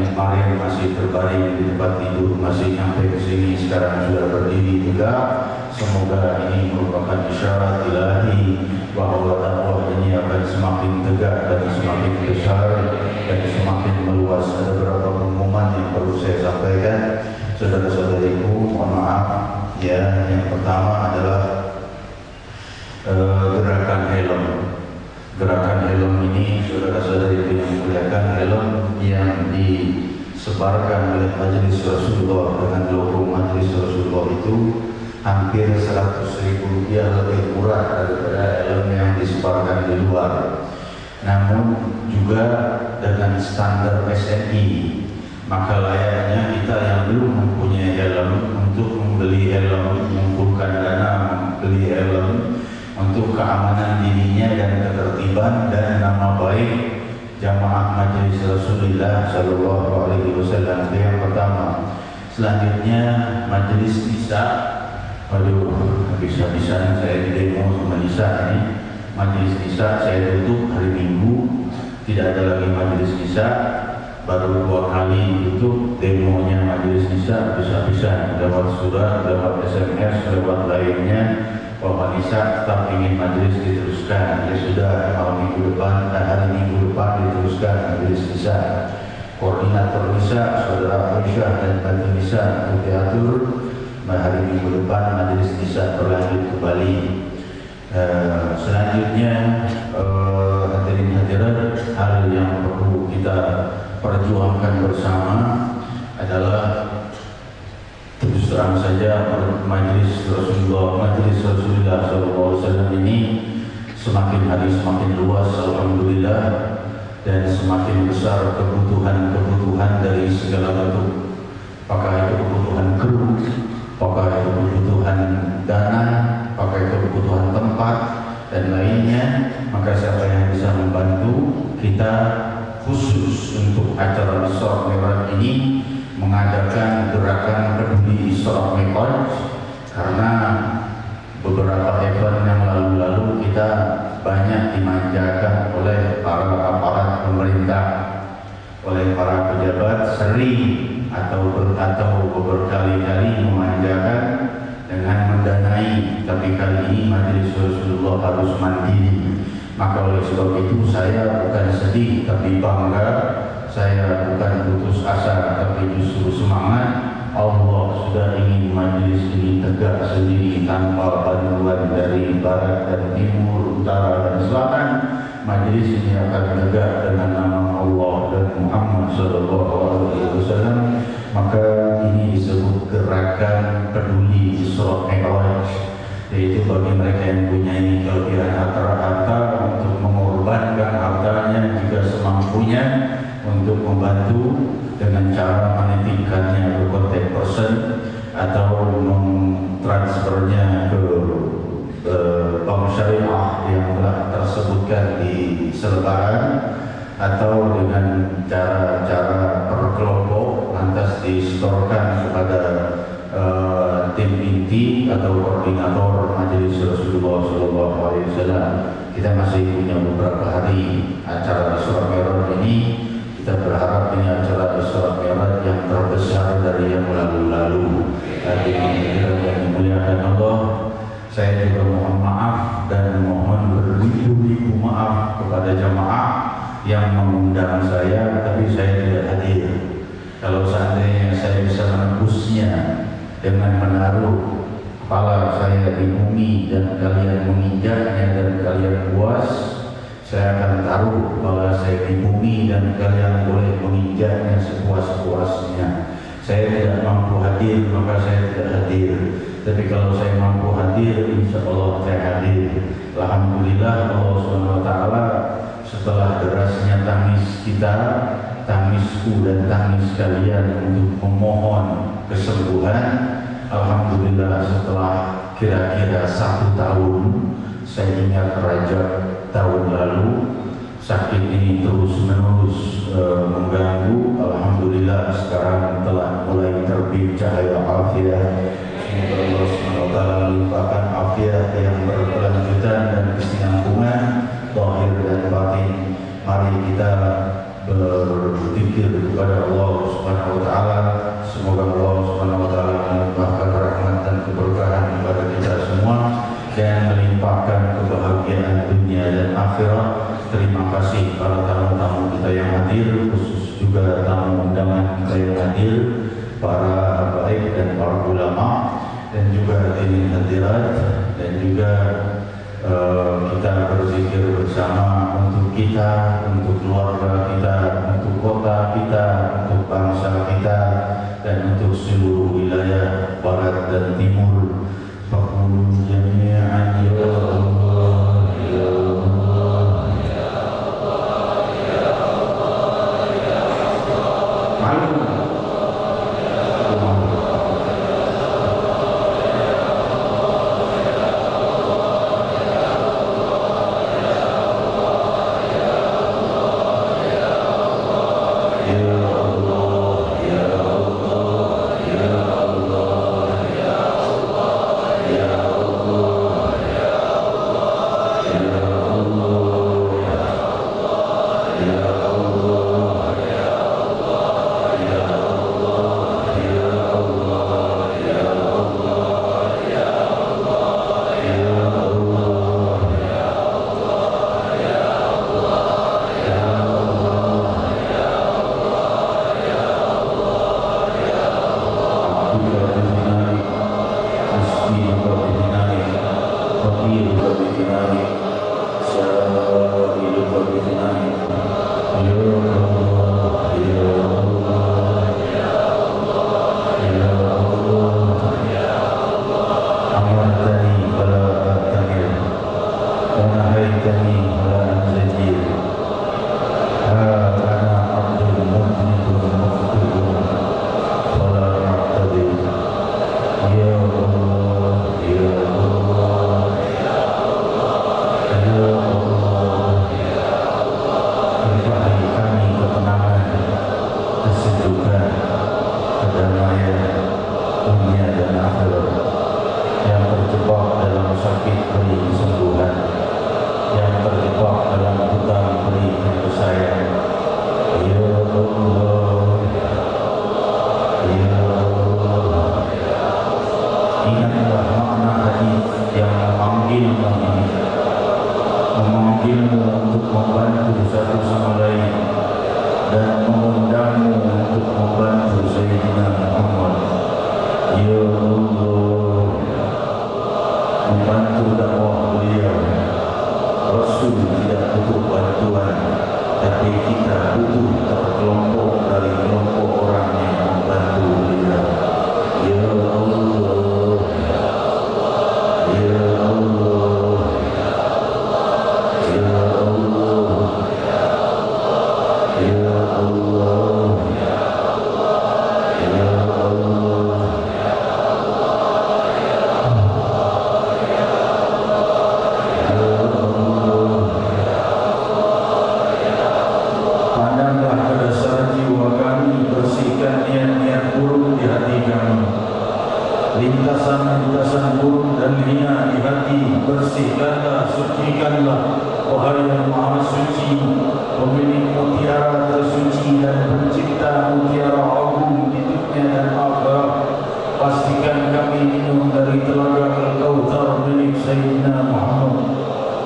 Kemarin masih terbaring di tempat tidur, masih sampai ke sini, sekarang sudah berdiri juga. Semoga ini merupakan isyarat ilahi bahwa dakwah ini akan semakin tegak dan semakin besar dan semakin meluas. Ada beberapa pengumuman yang perlu saya sampaikan, saudara-saudariku. Mohon maaf ya. Yang pertama adalah gerakan helm. Gerakan helm ini, saudara-saudariku yang muliakan, helm yang disebarkan oleh Majelis Rasulullah dengan logo Majelis Rasulullah itu hampir 100.000 rupiah lebih murah daripada helm yang disebarkan di luar. Namun juga dengan standar SNI, maka layaknya kita yang belum mempunyai helm untuk membeli helm, mengumpulkan dana membeli helm untuk keamanan dirinya dan ketertiban dan nama baik jamaah Majelis Rasulullah Sallallahu Alaihi Wasallam. Itu yang pertama. Selanjutnya Majelis Nisa. Waduh, bisa-bisaan saya di demo sama Nisa ini. Majelis Nisa saya tutup hari Minggu, tidak ada lagi Majelis Nisa. Baru 2 kali tutup demonya Majelis Nisa, bisa-bisaan lewat surat, lewat SMS, lewat lainnya bahwa Nisa tetap ingin majelis diteruskan. Ya sudah, malam minggu depan dan hari Minggu depan diteruskan Majelis Nisa. Koordinator Nisa, Saudara Aisyah dan Bantu Nisa untuk diatur. Hari Minggu depan Majelis Nisa berlanjut kembali. Selanjutnya hadirin hadirat, hal yang perlu kita perjuangkan bersama adalah terus terang saja Majelis Rasulullah SAW ini semakin hari semakin luas, alhamdulillah, dan semakin besar kebutuhan dari segala bentuk. Apakah itu kebutuhan kru, apakah itu kebutuhan dana, apakah itu kebutuhan tempat dan lainnya. Maka siapa yang bisa membantu kita khusus untuk acara Isra Mi'raj ini mengadakan gerakan peduli Isra Mi'raj, karena beberapa event yang lalu-lalu kita banyak dimanjakan oleh para aparat pemerintah, oleh para pejabat, sering atau berkali-kali memanjakan dengan mendanai, tapi kali ini Majelis Rasulullah harus mandiri. Maka oleh sebab itu saya bukan sedih tapi bangga, saya bukan putus asa tapi justru semangat. Allah sudah ingin majelis ini tegak sendiri tanpa bantuan dari barat dan timur, utara dan selatan. Majelis ini akan tegak dengan nama Allah dan Muhammad SAW. Maka ini disebut gerakan peduli Isra Mi'raj, yaitu bagi mereka yang punya kelebihan harta untuk mengorbankan hartanya jika semampunya untuk membantu dengan cara menitipkannya ke kontak person atau mentransfernya ke bank syariah yang telah tersebutkan di selebaran, atau dengan cara-cara per kelompok lantas disetorkan kepada tim inti atau koordinator Majelis Rasulullah SAW. Kita masih punya beberapa hari acara Isra Mi'raj ini. Kita berharap ini acara Isra Mi'raj yang terbesar dari yang lalu-lalu. Hadirin yang dimuliakan Allah, saya juga mohon maaf dan mohon beribu-ribu maaf kepada saya bisa menembusnya dengan menaruh kepala saya di bumi dan kalian menginjaknya dan kalian puas, saya akan taruh kepala saya di bumi dan kalian boleh menginjaknya sepuas-puasnya. Saya tidak mampu hadir, maka saya tidak hadir. Tapi kalau saya mampu hadir, insya Allah saya hadir. Alhamdulillah Allah SWT setelah derasnya tangis kita, tangisku dan tangis kalian untuk memohon kesembuhan, alhamdulillah setelah kira-kira 1 tahun, saya ingat Rajab tahun lalu, sakit ini terus-menerus mengganggu. Alhamdulillah sekarang telah mulai terbit cahaya afiat. Semoga Allah SWT melimpahkan afiat yang berkelanjutan dan kesinambungan zahir dan batin. Mari kita berzikir kepada Allah Subhanahu wa taala. Semoga Allah Subhanahu wa taala melimpahkan rahmat dan keberkahan kepada kita semua dan melimpahkan kebahagiaan dunia dan akhirat. Terima kasih para tamu-tamu kita yang hadir, khusus juga tamu undangan kita yang hadir, para habaib dan para ulama, dan juga hadirin hadirat, dan juga kita berzikir bersama untuk kita, untuk keluarga kita, untuk kota kita, untuk bangsa kita, dan untuk seluruh wilayah barat dan timur. Faqulu jami'an ya Allah ya Allah ya Allah ya Allah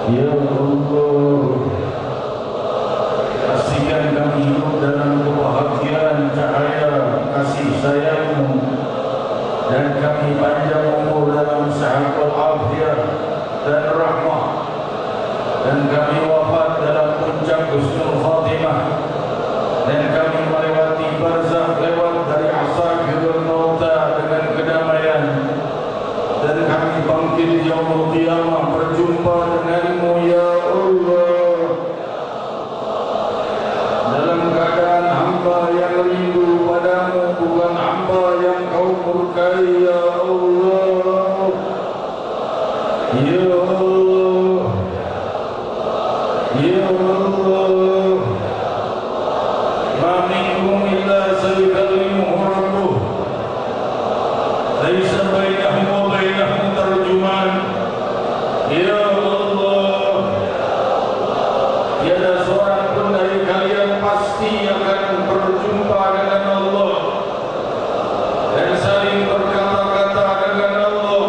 ya Allah. Pastikan kami hidup dalam kebahagiaan, cahaya, kasih sayang Ya Allah, ma minkum illa sayukallimuhu rabbuh, laisa bainahu wa bainahu tarjuman. Ya Allah, tiada seorang pun dari kalian pasti akan berjumpa dengan Allah dan saling berkata-kata dengan Allah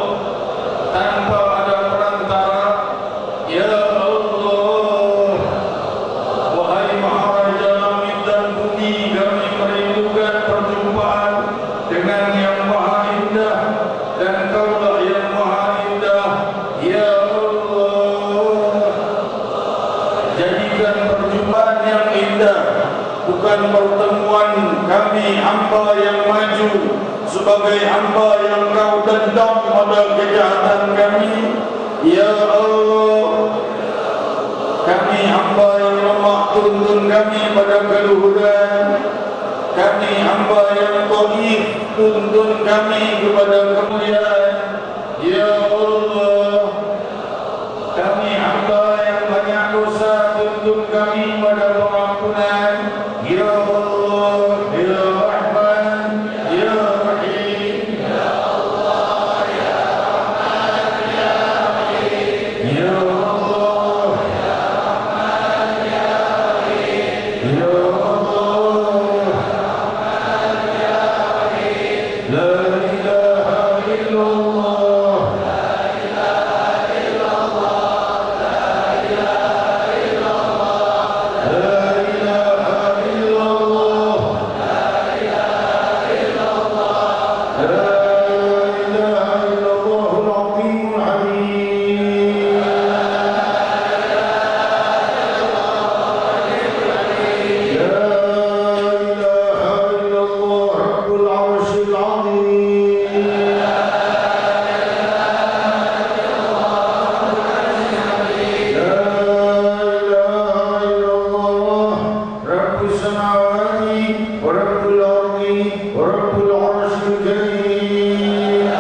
tanpa ada perantara. Ya Allah, wahai Maharaja langit dan bumi, kami merindukan perjumpaan dengan yang Maha Indah, dan Kaulah yang Maha Indah. Ya Allah, jadikan perjumpaan yang indah bukan pertemuan kami hamba yang maju sebagai hamba yang Kau dendam pada kejahatan kami. Ya Allah, kami hamba yang lemah, tuntun kami pada keluhuran. Kami hamba yang dhaif, tuntun kami kepada kemuliaan. Ya Allah, kami hamba yang banyak dosa, tuntun kami pada pengampunan. Ya Allah, Ya Rahman, Ya Rahim. Ya Allah, Ya Rahman, Ya Rahim. Ya Allah, Ya Rahman, Ya Rahim. Ya Allah, Ya Rahim. La ilaha illallah, la ilaha illallah, la ilaha illallah, la ilaha illallah, la ilaha illallah, la ilaha illallahul azimul halim. La ilaha illallah rabbul arsyil azim. La ilaha illallah rabbus samawati wa rabbul ardi wa rabbul arsyil karim.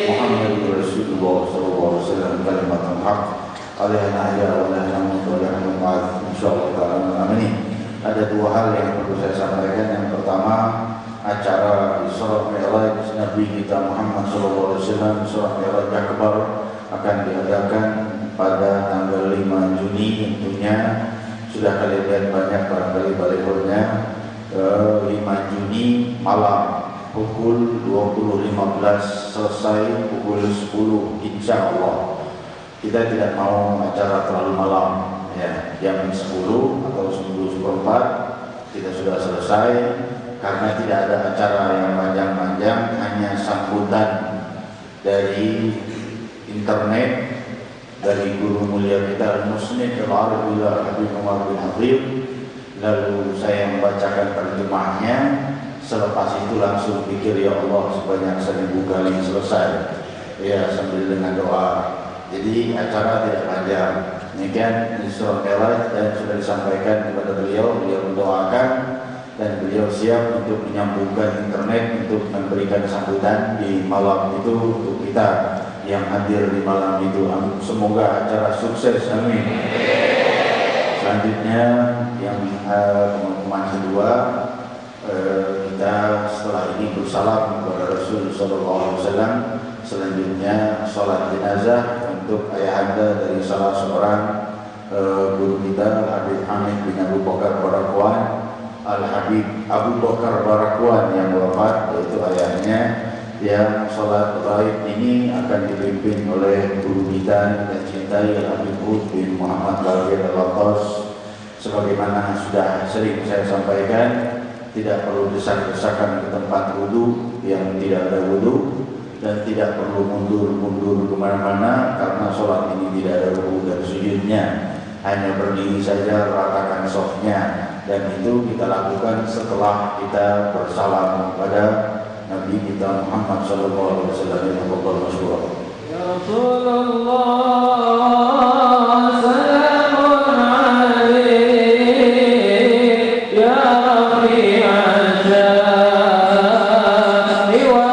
Muhammadur Rasulullah sallallahu alaihi wasallam kalimatun haq alaihi nahya wa la namut wa la namut insyaallah ta'ala. Amin. Ada dua hal yang perlu saya sampaikan. Yang pertama, acara Isra Mi'raj Nabi kita Muhammad sallallahu alaihi wasallam, Isra Mi'raj Akbar, akan diadakan pada tanggal 5 Juni. Tentunya sudah kalian lihat banyak barangkali balihonya. 5 Juni malam pukul 20.15 selesai pukul 10 insya Allah. Kita tidak mau acara terlalu malam, ya, jam 10 atau 10:04 kita sudah selesai, karena tidak ada acara yang panjang-panjang, hanya sambutan dari internet dari guru mulia kita Al-Musnid Al-Arabiyya Habib Umar bin Habib. Lalu saya membacakan terjemahnya. Selepas itu langsung pikir, ya Allah, sebanyak 1000 kali selesai, ya, sambil dengan doa. Jadi acara tidak panjang. Demikian Isra Mi'raj, dan sudah disampaikan kepada beliau mendoakan, dan beliau siap untuk menyambungkan internet untuk memberikan sambutan di malam itu untuk kita yang hadir di malam itu. Semoga acara sukses, amin. Selanjutnya yang pengumuman kedua, kita setelah ini bersalam kepada Rasul sallallahu alaihi wasallam. Selanjutnya salat jenazah untuk ayahanda dari salah seorang guru kita, Habib Hamid bin Abu Bakar Barakwan, Al-Habib Abu Bakar Barakwan yang wafat, yaitu ayahnya. Yang salat gaib ini akan dipimpin oleh guru kita dan cintai Habib Hud bin Muhammad Bagir Al-Atas. Sebagaimana sudah sering saya sampaikan, tidak perlu desak-desakan ke tempat wudhu yang tidak ada wudhu, dan tidak perlu mundur-mundur kemana-mana, karena sholat ini tidak ada rukuk dan sujudnya. Hanya berdiri saja, ratakan softnya, dan itu kita lakukan setelah kita bersalam kepada Nabi kita Muhammad sallallahu alaihi wasallam yang masyhur. Ya Rasulullah, salamun alaihi ya Rafi'al jannati wa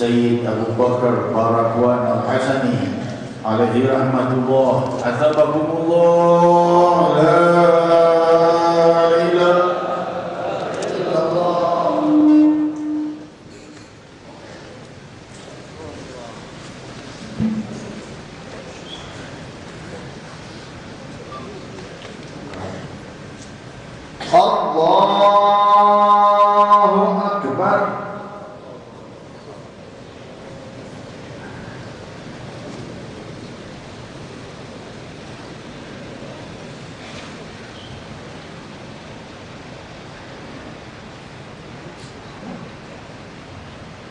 Sayyid Abu Bakar Barakwan Al-Hasani alaihi rahmatullah, azabakumullah, la ilaha illallah. Allahu Akbar.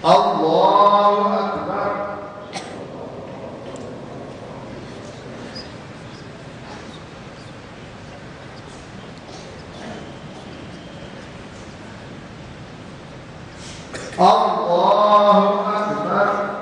Allahu Akbar. Allahu Akbar.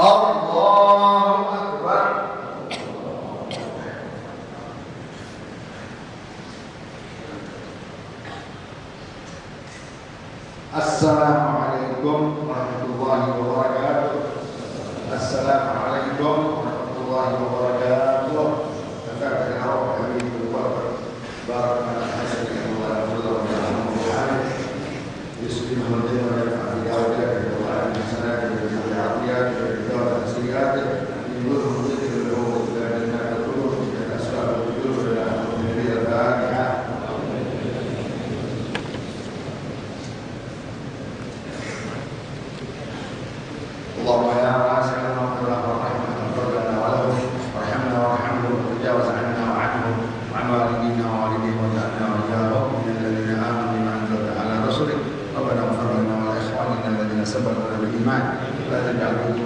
Allahu Akbar. Assalamualaikum warahmatullahi wabarakatuh. Assalamualaikum warahmatullahi wabarakatuh. Kata Allah Habibul Wahab Barakah Hasan Allah Muhammad Yusuf Muhammad Abi Dawud dan Hasan dan Abiyat dan Dawud Syiat Ibu Muzikir Lahu dan Nabi dan Ashabul Jur dan Muhammad Al-Fatihah. اللهم يا واسع المغفرة والرحمة اغفر لنا وله وارحمنا وارحمه وتجاوز عنا وعنه وعن والدينا ووالديه واجعلنا واياهم من الذين آمنوا بما أنزلت على رسلك ربنا اغفر لنا ولإخواننا الذين سبقونا بالإيمان لا تجعل في